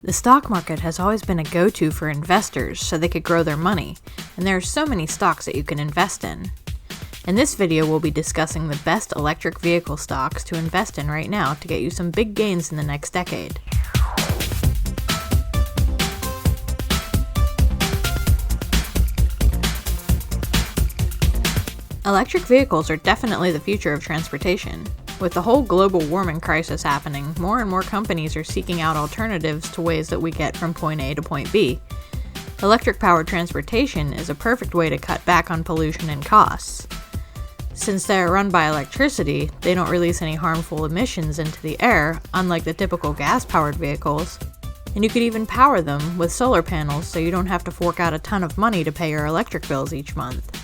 The stock market has always been a go-to for investors so they could grow their money, and there are so many stocks that you can invest in. In this video, we'll be discussing the best electric vehicle stocks to invest in right now to get you some big gains in the next decade. Electric vehicles are definitely the future of transportation. With the whole global warming crisis happening, more and more companies are seeking out alternatives to ways that we get from point A to point B. Electric-powered transportation is a perfect way to cut back on pollution and costs. Since they are run by electricity, they don't release any harmful emissions into the air, unlike the typical gas-powered vehicles. And you could even power them with solar panels so you don't have to fork out a ton of money to pay your electric bills each month.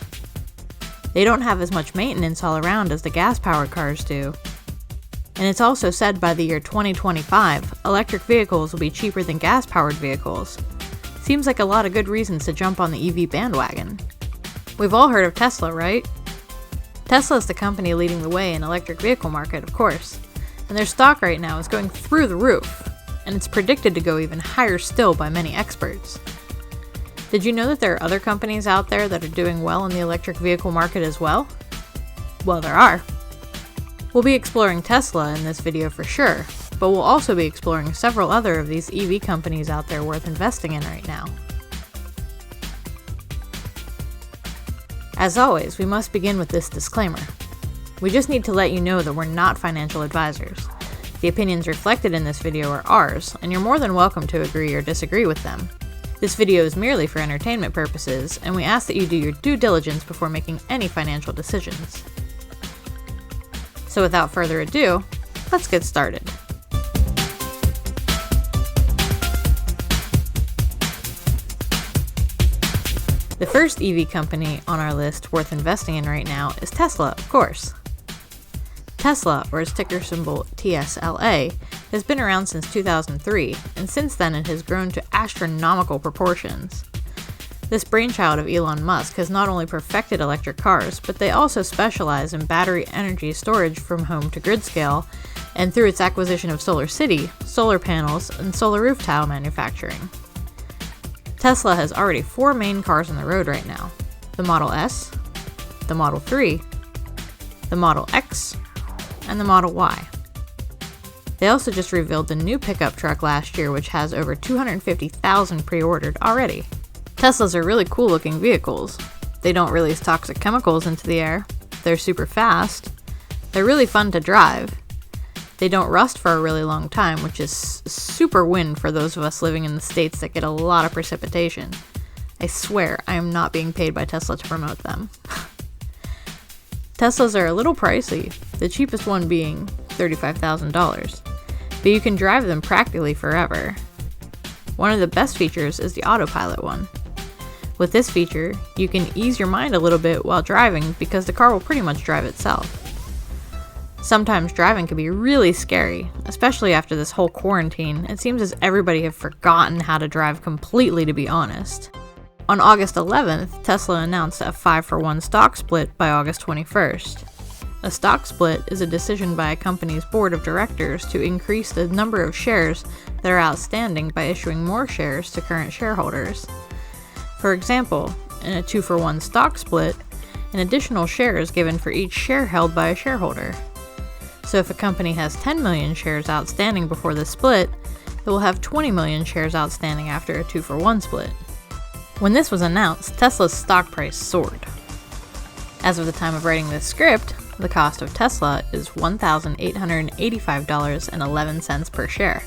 They don't have as much maintenance all around as the gas-powered cars do. And it's also said by the year 2025, electric vehicles will be cheaper than gas-powered vehicles. Seems like a lot of good reasons to jump on the EV bandwagon. We've all heard of Tesla, right? Tesla is the company leading the way in the electric vehicle market, of course. And their stock right now is going through the roof, and it's predicted to go even higher still by many experts. Did you know that there are other companies out there that are doing well in the electric vehicle market as well? Well, there are. We'll be exploring Tesla in this video for sure, but we'll also be exploring several other of these EV companies out there worth investing in right now. As always, we must begin with this disclaimer. We just need to let you know that we're not financial advisors. The opinions reflected in this video are ours, and you're more than welcome to agree or disagree with them. This video is merely for entertainment purposes, and we ask that you do your due diligence before making any financial decisions. So without further ado, let's get started. The first EV company on our list worth investing in right now is Tesla, of course. Tesla, or its ticker symbol TSLA, has been around since 2003, and since then it has grown to astronomical proportions. This brainchild of Elon Musk has not only perfected electric cars, but they also specialize in battery energy storage from home to grid scale, and through its acquisition of SolarCity, solar panels, and solar roof tile manufacturing. Tesla has already 4 main cars on the road right now: the Model S, the Model 3, the Model X, and the Model Y. They also just revealed the new pickup truck last year, which has over 250,000 pre-ordered already. Teslas are really cool looking vehicles. They don't release toxic chemicals into the air. They're super fast. They're really fun to drive. They don't rust for a really long time, which is super win for those of us living in the states that get a lot of precipitation. I swear I am not being paid by Tesla to promote them. Teslas are a little pricey, the cheapest one being $35,000, but you can drive them practically forever. One of the best features is the autopilot one. With this feature, you can ease your mind a little bit while driving because the car will pretty much drive itself. Sometimes driving can be really scary, especially after this whole quarantine. It seems as everybody have forgotten how to drive completely, to be honest. On August 11th, Tesla announced a 5-for-1 stock split by August 21st. A stock split is a decision by a company's board of directors to increase the number of shares that are outstanding by issuing more shares to current shareholders. For example, in a 2-for-1 stock split, an additional share is given for each share held by a shareholder. So if a company has 10 million shares outstanding before the split, it will have 20 million shares outstanding after a 2-for-1 split. When this was announced, Tesla's stock price soared. As of the time of writing this script, the cost of Tesla is $1,885.11 per share.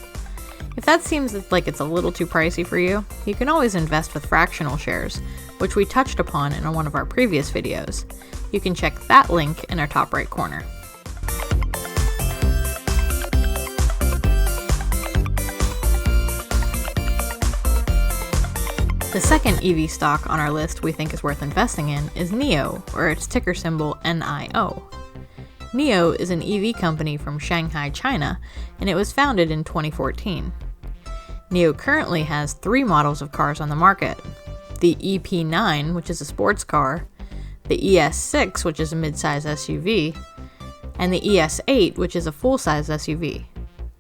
If that seems like it's a little too pricey for you, you can always invest with fractional shares, which we touched upon in one of our previous videos. You can check that link in our top right corner. The second EV stock on our list we think is worth investing in is NIO, or its ticker symbol NIO. NIO is an EV company from Shanghai, China, and it was founded in 2014. NIO currently has 3 models of cars on the market: the EP9, which is a sports car, the ES6, which is a midsize SUV, and the ES8, which is a full-size SUV.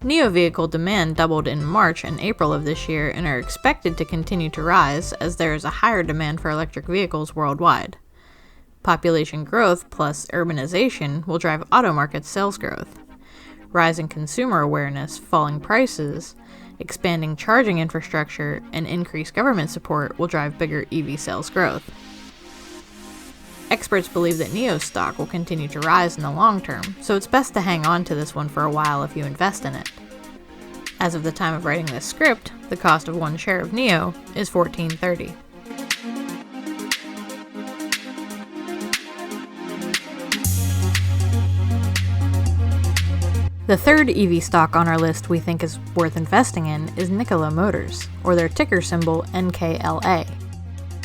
NIO vehicle demand doubled in March and April of this year and are expected to continue to rise as there is a higher demand for electric vehicles worldwide. Population growth plus urbanization will drive auto market sales growth. Rising consumer awareness, falling prices, expanding charging infrastructure, and increased government support will drive bigger EV sales growth. Experts believe that NIO's stock will continue to rise in the long term, so it's best to hang on to this one for a while if you invest in it. As of the time of writing this script, the cost of one share of NIO is $14.30. The third EV stock on our list we think is worth investing in is Nikola Motors, or their ticker symbol NKLA.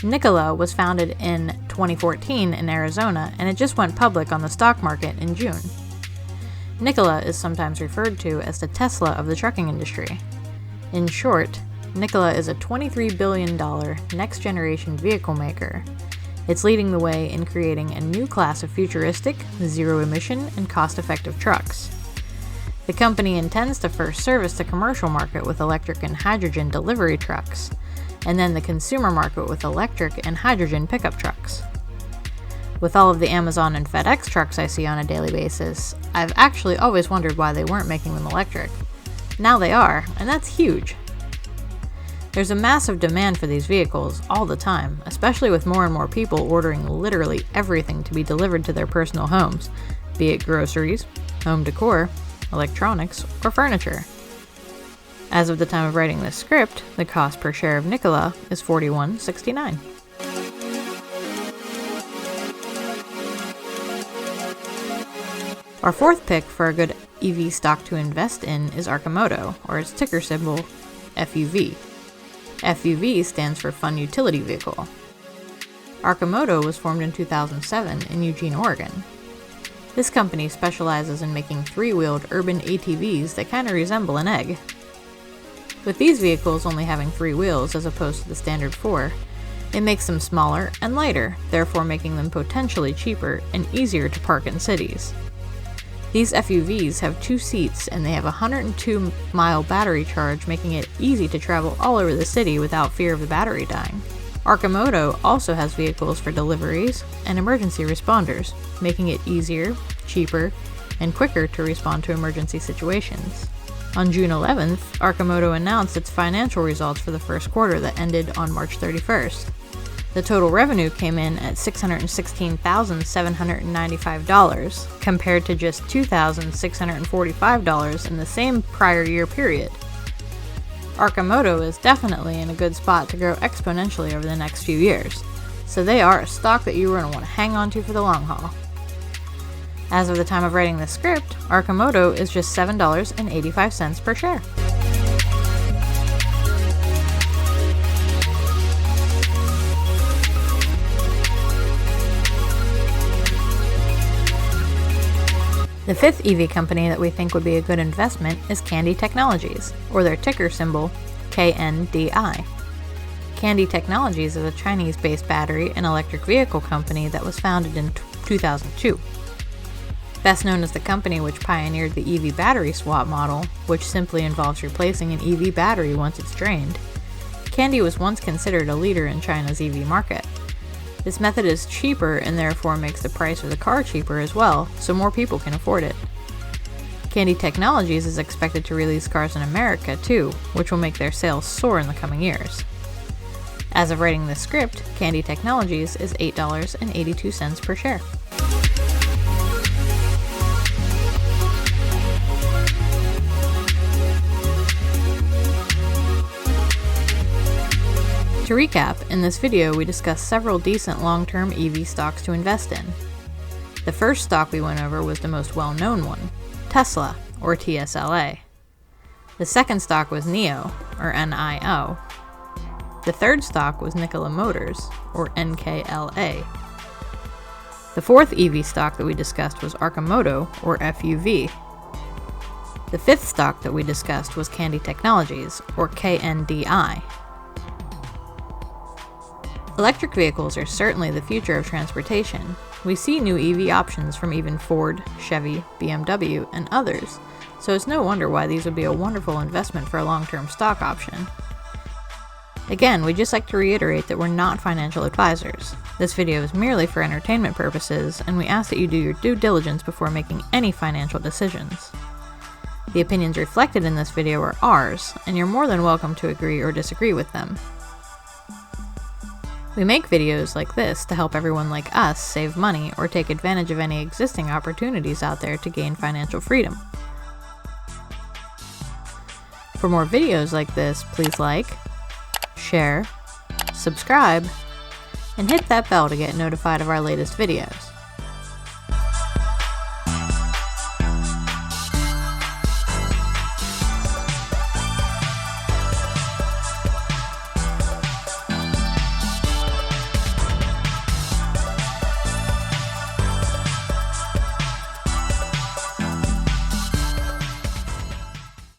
Nikola was founded in 2014 in Arizona, and it just went public on the stock market in June. Nikola is sometimes referred to as the Tesla of the trucking industry. In short, Nikola is a $23 billion next-generation vehicle maker. It's leading the way in creating a new class of futuristic, zero-emission, and cost-effective trucks. The company intends to first service the commercial market with electric and hydrogen delivery trucks, and then the consumer market with electric and hydrogen pickup trucks. With all of the Amazon and FedEx trucks I see on a daily basis, I've actually always wondered why they weren't making them electric. Now they are, and that's huge. There's a massive demand for these vehicles all the time, especially with more and more people ordering literally everything to be delivered to their personal homes, be it groceries, home decor, electronics, or furniture. As of the time of writing this script, the cost per share of Nikola is $41.69. Our fourth pick for a good EV stock to invest in is Arcimoto, or its ticker symbol FUV. FUV stands for Fun Utility Vehicle. Arcimoto was formed in 2007 in Eugene, Oregon. This company specializes in making three-wheeled urban ATVs that kind of resemble an egg. With these vehicles only having 3 wheels as opposed to the standard 4, it makes them smaller and lighter, therefore making them potentially cheaper and easier to park in cities. These FUVs have 2 seats and they have a 102-mile battery charge, making it easy to travel all over the city without fear of the battery dying. Arcimoto also has vehicles for deliveries and emergency responders, making it easier, cheaper, and quicker to respond to emergency situations. On June 11th, Arcimoto announced its financial results for the first quarter that ended on March 31st. The total revenue came in at $616,795, compared to just $2,645 in the same prior year period. Arcimoto is definitely in a good spot to grow exponentially over the next few years, so they are a stock that you are going to want to hang on to for the long haul. As of the time of writing this script, Arcimoto is just $7.85 per share. The fifth EV company that we think would be a good investment is Kandi Technologies, or their ticker symbol KNDI. Kandi Technologies is a Chinese-based battery and electric vehicle company that was founded in 2002. Best known as the company which pioneered the EV battery swap model, which simply involves replacing an EV battery once it's drained, Kandi was once considered a leader in China's EV market. This method is cheaper and therefore makes the price of the car cheaper as well, so more people can afford it. Kandi Technologies is expected to release cars in America too, which will make their sales soar in the coming years. As of writing this script, Kandi Technologies is $8.82 per share. To recap, in this video we discussed several decent long-term EV stocks to invest in. The first stock we went over was the most well-known one, Tesla, or TSLA. The second stock was NIO, or NIO. The third stock was Nikola Motors, or NKLA. The fourth EV stock that we discussed was Arcimoto, or FUV. The fifth stock that we discussed was Kandi Technologies, or KNDI. Electric vehicles are certainly the future of transportation. We see new EV options from even Ford, Chevy, BMW, and others, so it's no wonder why these would be a wonderful investment for a long-term stock option. Again, we'd just like to reiterate that we're not financial advisors. This video is merely for entertainment purposes, and we ask that you do your due diligence before making any financial decisions. The opinions reflected in this video are ours, and you're more than welcome to agree or disagree with them. We make videos like this to help everyone like us save money or take advantage of any existing opportunities out there to gain financial freedom. For more videos like this, please like, share, subscribe, and hit that bell to get notified of our latest videos.